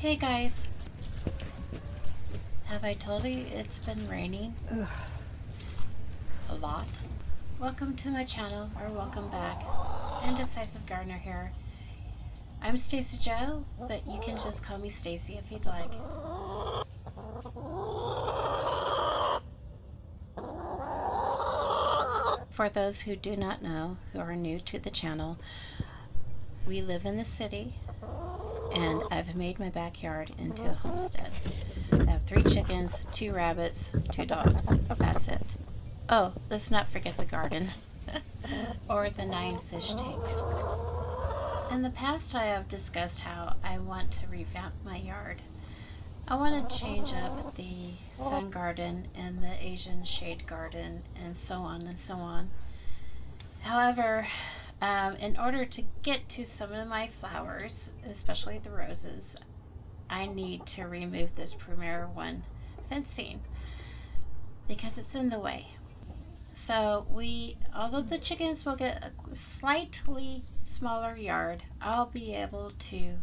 Hey guys, have I told you it's been raining a lot? Welcome to my channel, or welcome back. Indecisive Gardener here. I'm Stacy Jo, but you can just call me Stacy if you'd like. For those who do not know, who are new to the channel, we live in the city, and I've made my backyard into a homestead. I have 3 chickens, 2 rabbits, 2 dogs. That's it. Oh, let's not forget the garden. Or the 9 fish tanks. In the past, I have discussed how I want to revamp my yard. I want to change up the sun garden and the Asian shade garden and so on and so on. However, in order to get to some of my flowers, especially the roses, I need to remove this Premier One fencing because it's in the way. So although the chickens will get a slightly smaller yard, I'll be able to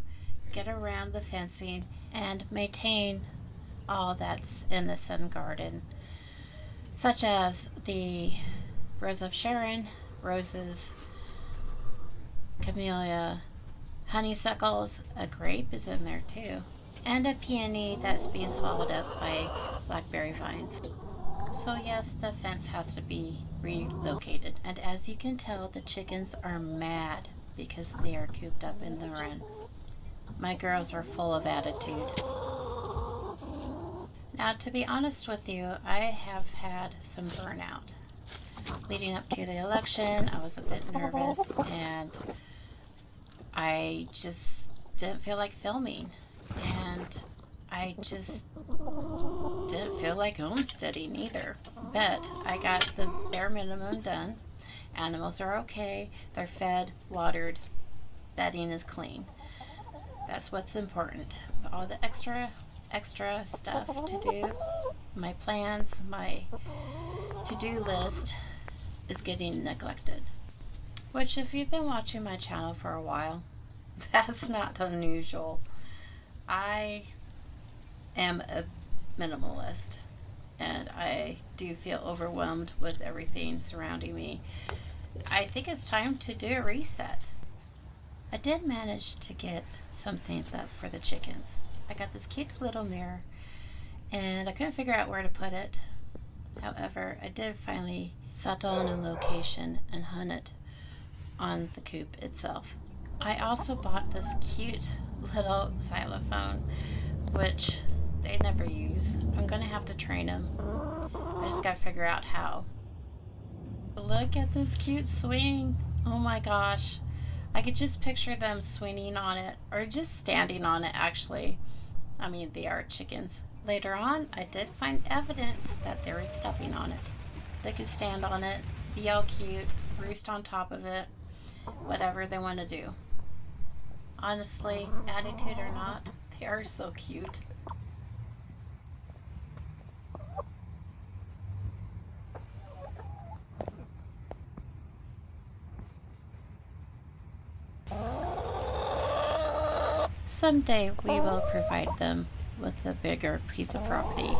get around the fencing and maintain all that's in the sun garden, such as the Rose of Sharon, roses, camellia, honeysuckles, a grape is in there too, and a peony that's being swallowed up by blackberry vines. So yes, the fence has to be relocated, and as you can tell, the chickens are mad because they are cooped up in the run. My girls are full of attitude. Now, to be honest with you, I have had some burnout. Leading up to the election, I was a bit nervous, and I just didn't feel like filming, and I just didn't feel like homesteading either. But I got the bare minimum done. Animals are okay, they're fed, watered, bedding is clean. That's what's important. All the extra stuff to do, my plans, my to-do list is getting neglected. Which, if you've been watching my channel for a while, that's not unusual. I am a minimalist, and I do feel overwhelmed with everything surrounding me. I think it's time to do a reset. I did manage to get some things up for the chickens. I got this cute little mirror, and I couldn't figure out where to put it. However, I did finally settle on a location and hung it on the coop itself. I also bought this cute little xylophone, which they never use. I'm gonna have to train them. I just gotta figure out how. Look at this cute swing. Oh my gosh. I could just picture them swinging on it, or just standing on it actually. I mean, they are chickens. Later on, I did find evidence that they were stepping on it. They could stand on it, be all cute, roost on top of it, whatever they want to do. Honestly, attitude or not, they are so cute. Someday we will provide them with a bigger piece of property.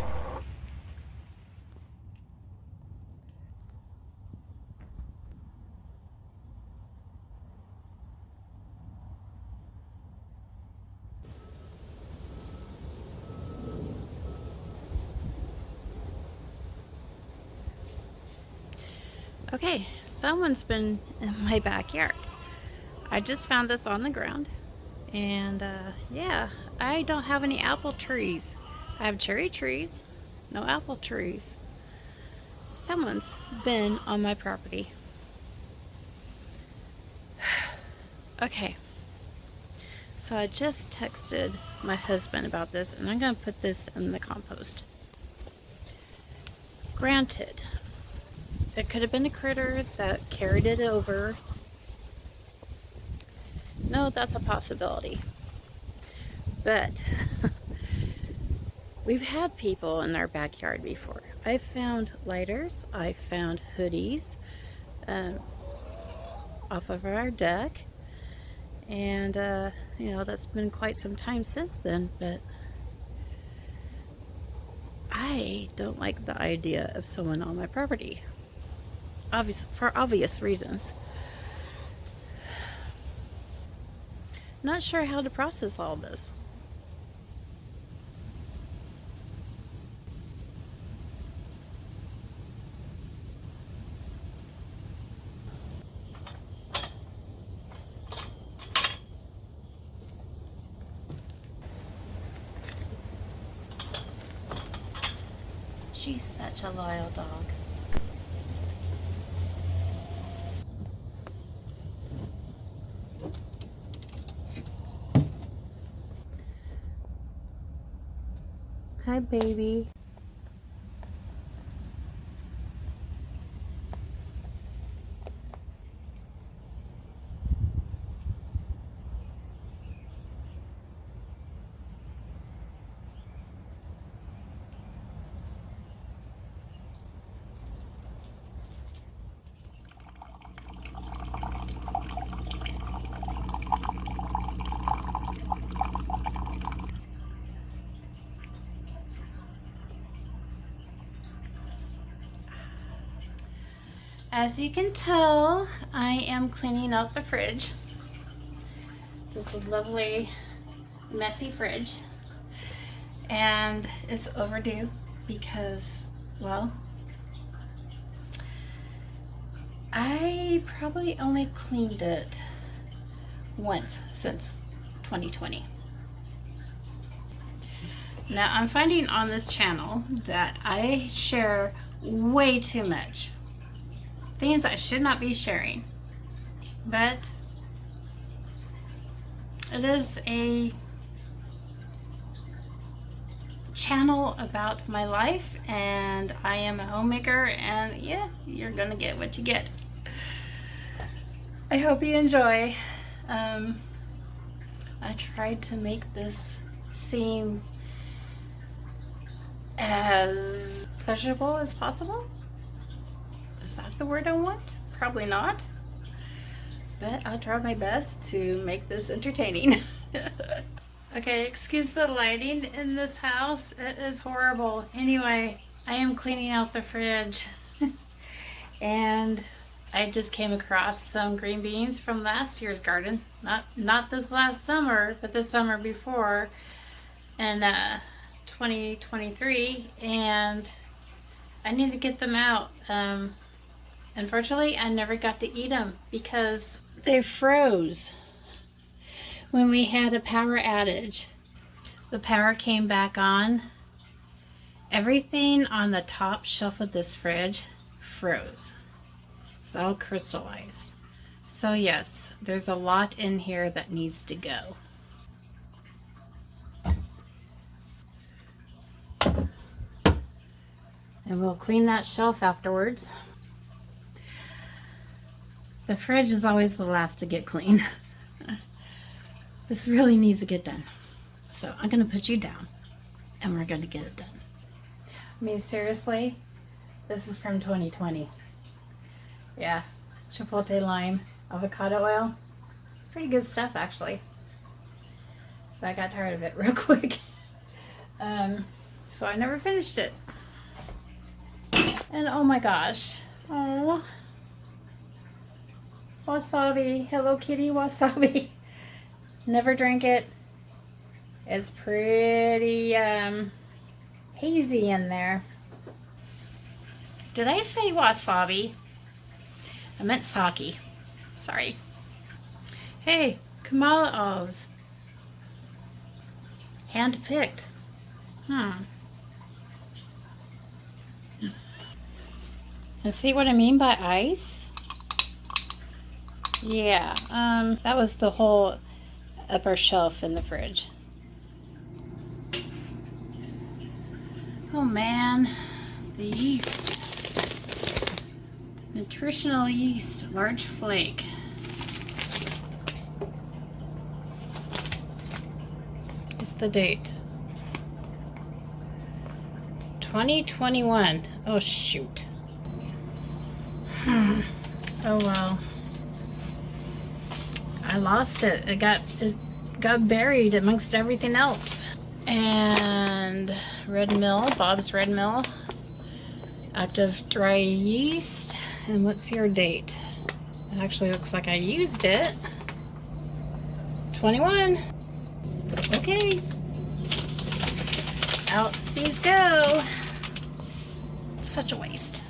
Okay, someone's been in my backyard. I just found this on the ground. And yeah, I don't have any apple trees. I have cherry trees, no apple trees. Someone's been on my property. Okay, so I just texted my husband about this, and I'm going to put this in the compost. Granted, it could have been a critter that carried it over. No, that's a possibility. But we've had people in our backyard before. I found lighters, I found hoodies off of our deck, And, you know, that's been quite some time since then, but I don't like the idea of someone on my property. For obvious reasons. Not sure how to process all this. She's such a loyal dog. Hi, baby. As you can tell, I am cleaning out the fridge. This lovely, messy fridge. And it's overdue because, well, I probably only cleaned it once since 2020. Now, I'm finding on this channel that I share way too much. Things I should not be sharing. But it is a channel about my life, and I am a homemaker, and yeah, you're gonna get what you get. I hope you enjoy. I tried to make this seem as pleasurable as possible. Is that the word I want? Probably not. But I'll try my best to make this entertaining. Okay, excuse the lighting in this house. It is horrible. Anyway, I am cleaning out the fridge. And I just came across some green beans from last year's garden. Not this last summer, but the summer before. In 2023. And I need to get them out. Unfortunately, I never got to eat them because they froze when we had a power outage. The power came back on. Everything on the top shelf of this fridge froze. It's all crystallized. So yes, there's a lot in here that needs to go. And we'll clean that shelf afterwards. The fridge is always the last to get clean. This really needs to get done. So I'm going to put you down and we're going to get it done. I mean, seriously, this is from 2020. Yeah, chipotle lime, avocado oil. Pretty good stuff, actually. But I got tired of it real quick. So I never finished it. And oh my gosh. Oh. Wasabi. Hello Kitty wasabi. Never drank it. It's pretty hazy in there. Did I say wasabi? I meant sake. Sorry. Hey, Kamala olives. Hand picked. And see what I mean by ice? Yeah, that was the whole upper shelf in the fridge. Oh man, the yeast. Nutritional yeast, large flake. What's the date? 2021. Oh shoot. Oh well. I lost it. It got buried amongst everything else. And Red Mill, Bob's Red Mill, active dry yeast. And what's your date? It actually looks like I used it. 21. Okay. Out these go. Such a waste.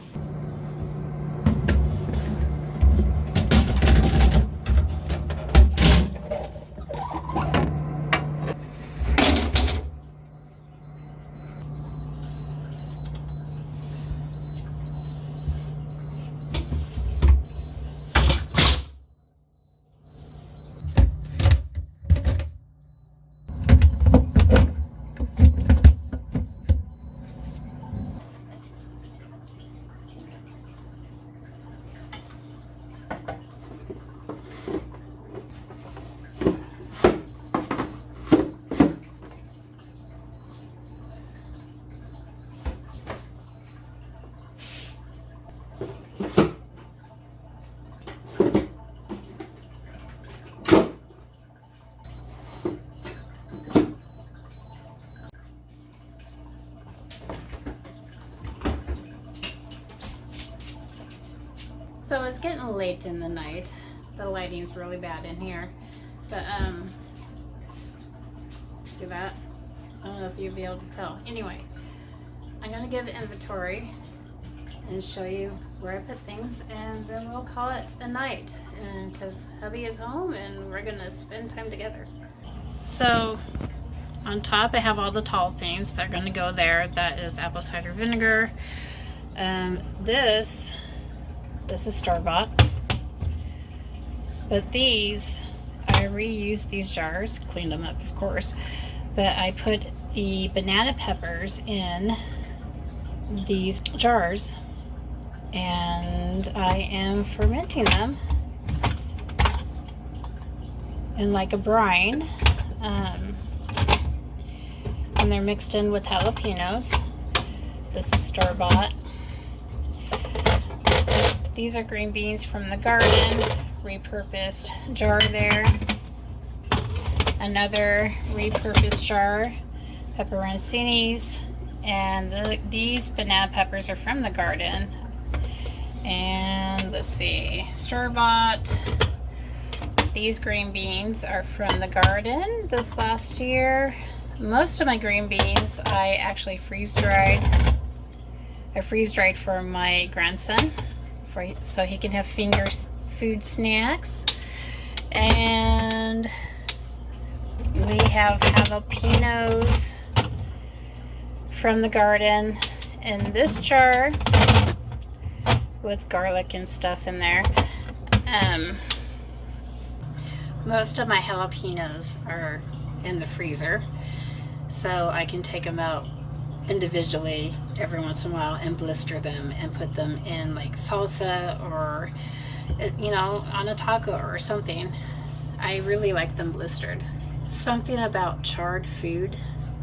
So it's getting late in the night. The lighting's really bad in here. But, see that? I don't know if you'll be able to tell. Anyway, I'm going to give inventory and show you where I put things, and then we'll call it a night. And because hubby is home and we're going to spend time together. So, on top I have all the tall things that are going to go there. That is apple cider vinegar. This is store-bought, but these, I reused these jars, cleaned them up of course, but I put the banana peppers in these jars and I am fermenting them in like a brine, and they're mixed in with jalapenos. This is store-bought. These are green beans from the garden, repurposed jar there. Another repurposed jar, pepperoncinis, and these banana peppers are from the garden. And let's see, store-bought. These green beans are from the garden this last year. Most of my green beans I actually freeze-dried. I freeze-dried for my grandson, so he can have finger food snacks. And we have jalapenos from the garden in this jar with garlic and stuff in there. Most of my jalapenos are in the freezer, so I can take them out individually every once in a while and blister them and put them in like salsa or, you know, on a taco or something. I really like them blistered. Something about charred food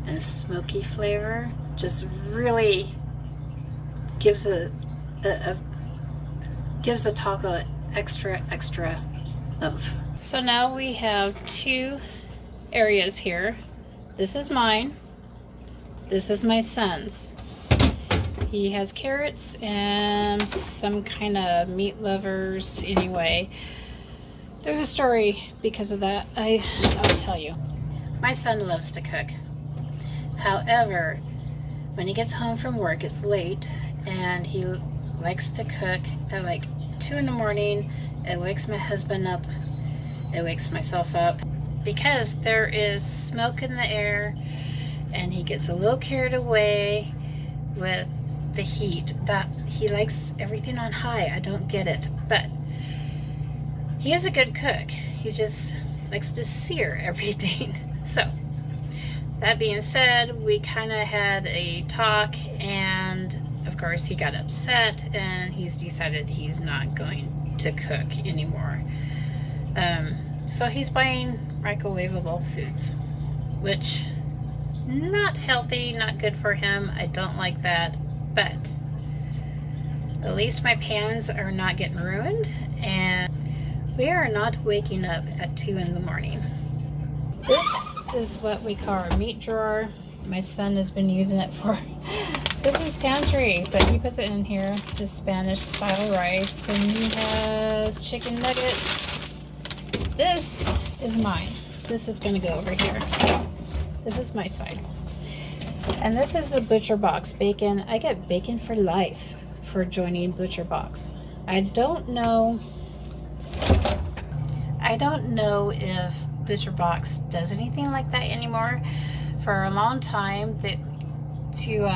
and smoky flavor just really gives a taco extra oomph. So now we have two areas here. This is mine. This is my son's. He has carrots and some kind of meat lovers. Anyway, there's a story because of that. I'll tell you. My son loves to cook. However, when he gets home from work, it's late, and he likes to cook at like 2 in the morning. It wakes my husband up. It wakes myself up because there is smoke in the air. And he gets a little carried away with the heat. That he likes everything on high. I don't get it, but he is a good cook. He just likes to sear everything. So that being said, we kind of had a talk, and of course he got upset, and he's decided he's not going to cook anymore. So he's buying microwavable foods, which not healthy, not good for him. I don't like that, but at least my pans are not getting ruined, and We are not waking up at 2 in the morning. This is what we call our meat drawer. My son has been using it for, this is pantry, but he puts it in here, the Spanish style rice, and he has chicken nuggets. This is mine. This is gonna go over here. This is my side. And this is the Butcher Box bacon. I get bacon for life for joining Butcher Box. I don't know if Butcher Box does anything like that anymore. For a long time, that to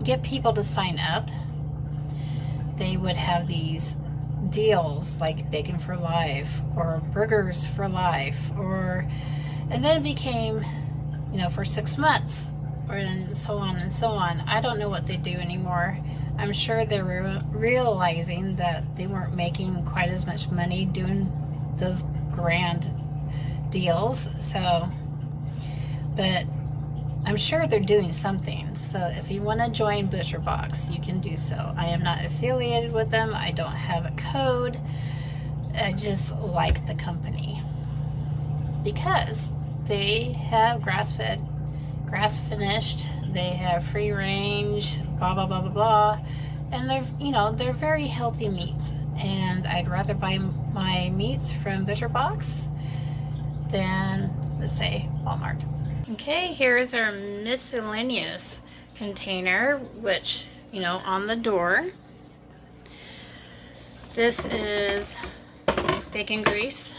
get people to sign up, they would have these deals like bacon for life or burgers for life, and then it became, you know, for 6 months, and so on and so on. I don't know what they do anymore. I'm sure they were realizing that they weren't making quite as much money doing those grand deals. So, but I'm sure they're doing something. So if you want to join Butcher Box, you can do so. I am not affiliated with them. I don't have a code. I just like the company because they have grass-fed, grass-finished. They have free range, blah blah blah blah blah, and they're, you know, they're very healthy meats. And I'd rather buy my meats from Butcher Box than, let's say, Walmart. Okay, here's our miscellaneous container, which, you know, on the door. This is bacon grease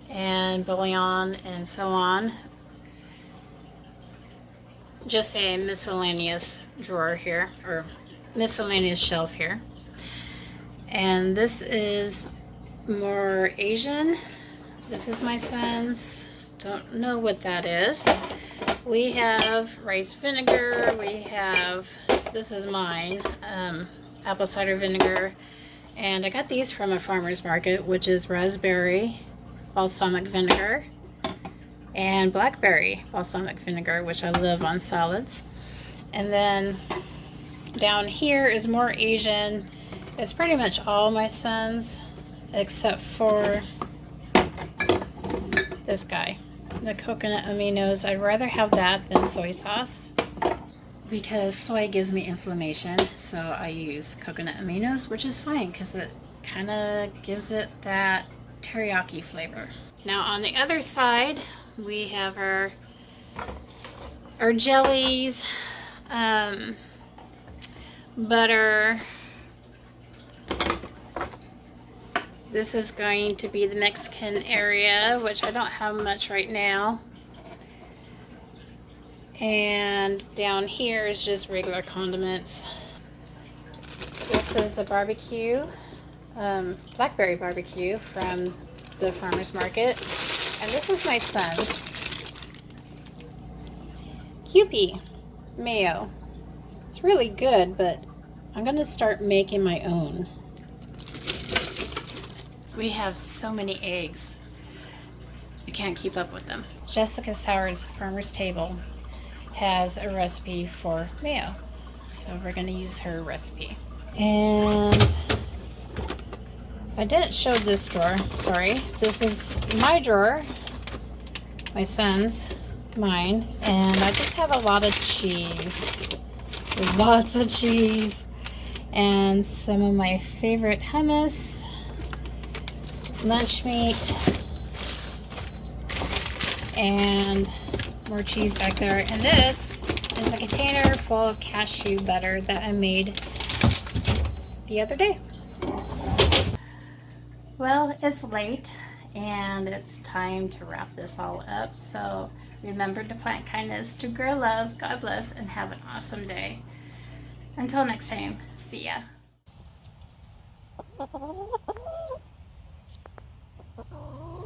and bouillon and so on. Just a miscellaneous drawer here, or miscellaneous shelf here. And this is more Asian. This is my son's. Don't know what that is. We have rice vinegar. We have, this is mine, apple cider vinegar. And I got these from a farmer's market, which is raspberry balsamic vinegar and blackberry balsamic vinegar, which I love on salads. And then down here is more Asian. It's pretty much all my son's except for this guy, the coconut aminos. I'd rather have that than soy sauce because soy gives me inflammation, so I use coconut aminos, which is fine because it kind of gives it that teriyaki flavor. Now on the other side, we have our jellies, butter. This is going to be the Mexican area, which I don't have much right now. And down here is just regular condiments. This is a barbecue, blackberry barbecue from the farmer's market. And this is my son's Kewpie mayo. It's really good, but I'm gonna start making my own. We have so many eggs, you can't keep up with them. Jessica Sauer's Farmer's Table has a recipe for mayo, so we're going to use her recipe. And I didn't show this drawer, sorry. This is my drawer, my son's, mine, and I just have a lot of cheese. There's lots of cheese and some of my favorite hummus, lunch meat, and more cheese back there. And this is a container full of cashew butter that I made the other day. Well, it's late and it's time to wrap this all up. So remember to plant kindness, to grow love. God bless and have an awesome day. Until next time, see ya. Oh.